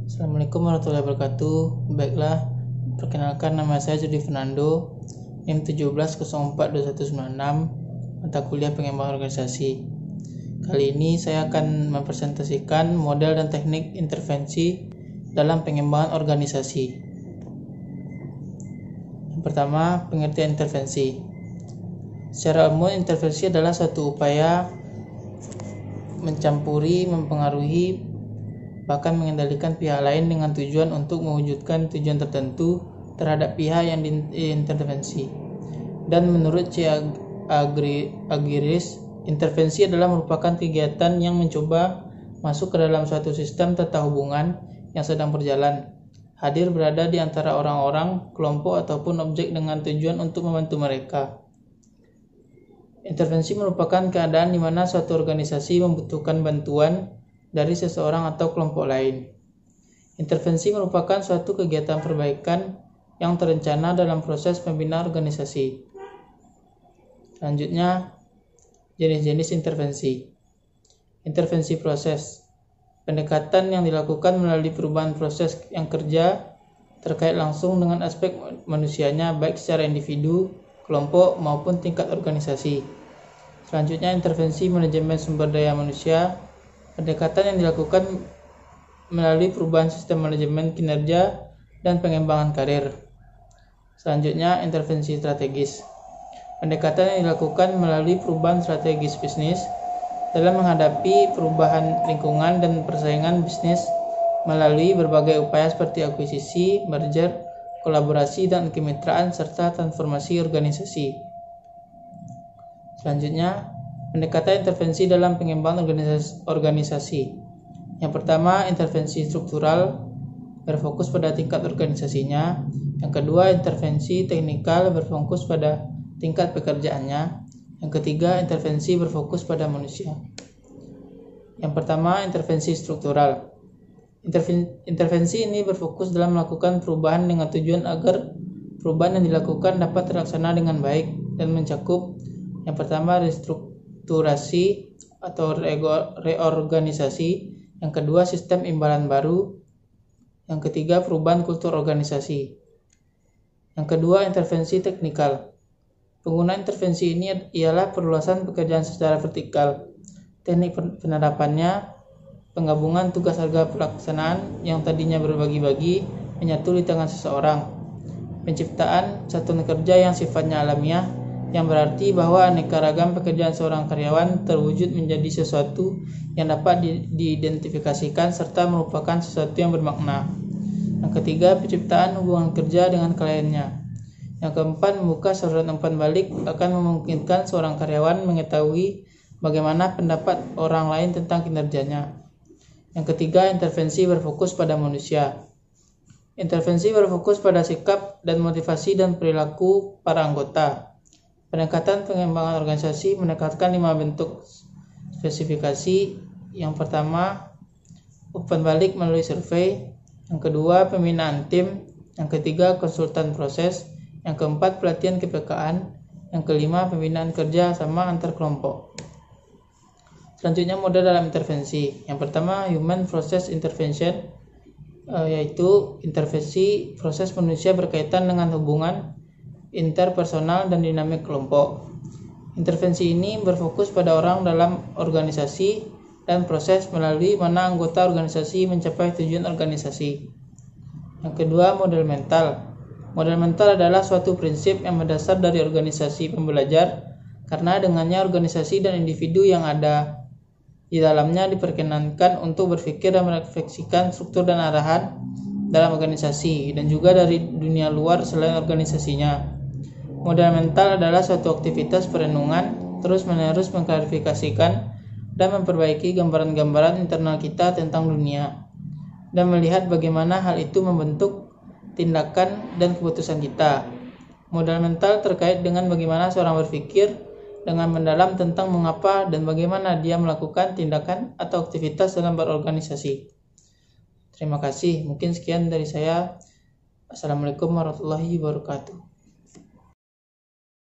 Assalamualaikum warahmatullahi wabarakatuh. Baiklah, perkenalkan nama saya Jody Fernando, NIM 17042196, mata kuliah pengembangan organisasi. Kali ini saya akan mempresentasikan model dan teknik intervensi dalam pengembangan organisasi. Yang pertama, pengertian intervensi. Secara umum, intervensi adalah suatu upaya mencampuri, mempengaruhi, bahkan mengendalikan pihak lain dengan tujuan untuk mewujudkan tujuan tertentu terhadap pihak yang diintervensi. Dan menurut C. Agiris, intervensi adalah merupakan kegiatan yang mencoba masuk ke dalam suatu sistem tata hubungan yang sedang berjalan, hadir berada di antara orang-orang, kelompok, ataupun objek dengan tujuan untuk membantu mereka. Intervensi merupakan keadaan di mana suatu organisasi membutuhkan bantuan dari seseorang atau kelompok lain. Intervensi merupakan suatu kegiatan perbaikan yang terencana dalam proses pembinaan organisasi. Selanjutnya, jenis-jenis intervensi. Intervensi proses. Pendekatan yang dilakukan melalui perubahan proses yang kerja terkait langsung dengan aspek manusianya, baik secara individu, kelompok, maupun tingkat organisasi. Selanjutnya, intervensi manajemen sumber daya manusia. Pendekatan yang dilakukan melalui perubahan sistem manajemen kinerja dan pengembangan karir. Selanjutnya, intervensi strategis. Pendekatan yang dilakukan melalui perubahan strategis bisnis dalam menghadapi perubahan lingkungan dan persaingan bisnis melalui berbagai upaya seperti akuisisi, merger, kolaborasi, dan kemitraan, serta transformasi organisasi. Selanjutnya, pendekatan intervensi dalam pengembangan organisasi. Yang pertama, intervensi struktural berfokus pada tingkat organisasinya. Yang kedua, intervensi teknikal berfokus pada tingkat pekerjaannya. Yang ketiga, intervensi berfokus pada manusia. Yang pertama, intervensi struktural. Intervensi ini berfokus dalam melakukan perubahan dengan tujuan agar perubahan yang dilakukan dapat terlaksana dengan baik dan mencakup yang pertama, restrukturasi atau reorganisasi. Yang kedua, sistem imbalan baru. Yang ketiga, perubahan kultur organisasi. Yang kedua, intervensi teknikal. Penggunaan intervensi ini ialah perluasan pekerjaan secara vertikal. Teknik penerapannya, penggabungan tugas harga pelaksanaan yang tadinya berbagi-bagi menyatu di tangan seseorang. Penciptaan satuan kerja yang sifatnya alamiah, yang berarti bahwa aneka ragam pekerjaan seorang karyawan terwujud menjadi sesuatu yang dapat diidentifikasikan serta merupakan sesuatu yang bermakna. Yang ketiga, penciptaan hubungan kerja dengan kliennya. Yang keempat, membuka saluran umpan balik akan memungkinkan seorang karyawan mengetahui bagaimana pendapat orang lain tentang kinerjanya. Yang ketiga, intervensi berfokus pada manusia. Intervensi berfokus pada sikap dan motivasi dan perilaku para anggota. Pendekatan pengembangan organisasi mendekatkan 5 bentuk spesifikasi. Yang pertama, umpan balik melalui survei. Yang kedua, pembinaan tim. Yang ketiga, konsultan proses. Yang keempat, pelatihan kepekaan. Yang kelima, pembinaan kerja sama antar kelompok. Selanjutnya, model dalam intervensi. Yang pertama, human process intervention, yaitu intervensi proses manusia berkaitan dengan hubungan interpersonal dan dinamik kelompok. Intervensi ini berfokus pada orang dalam organisasi dan proses melalui mana anggota organisasi mencapai tujuan organisasi. Yang kedua, model mental. Model mental adalah suatu prinsip yang berdasar dari organisasi pembelajar, karena dengannya organisasi dan individu yang ada di dalamnya diperkenankan untuk berpikir dan merefleksikan struktur dan arahan dalam organisasi dan juga dari dunia luar selain organisasinya. Model mental adalah suatu aktivitas perenungan terus-menerus mengklarifikasikan dan memperbaiki gambaran-gambaran internal kita tentang dunia dan melihat bagaimana hal itu membentuk tindakan dan keputusan kita. Model mental terkait dengan bagaimana seorang berpikir dengan mendalam tentang mengapa dan bagaimana dia melakukan tindakan atau aktivitas dalam berorganisasi. Terima kasih. Mungkin sekian dari saya. Assalamualaikum warahmatullahi wabarakatuh.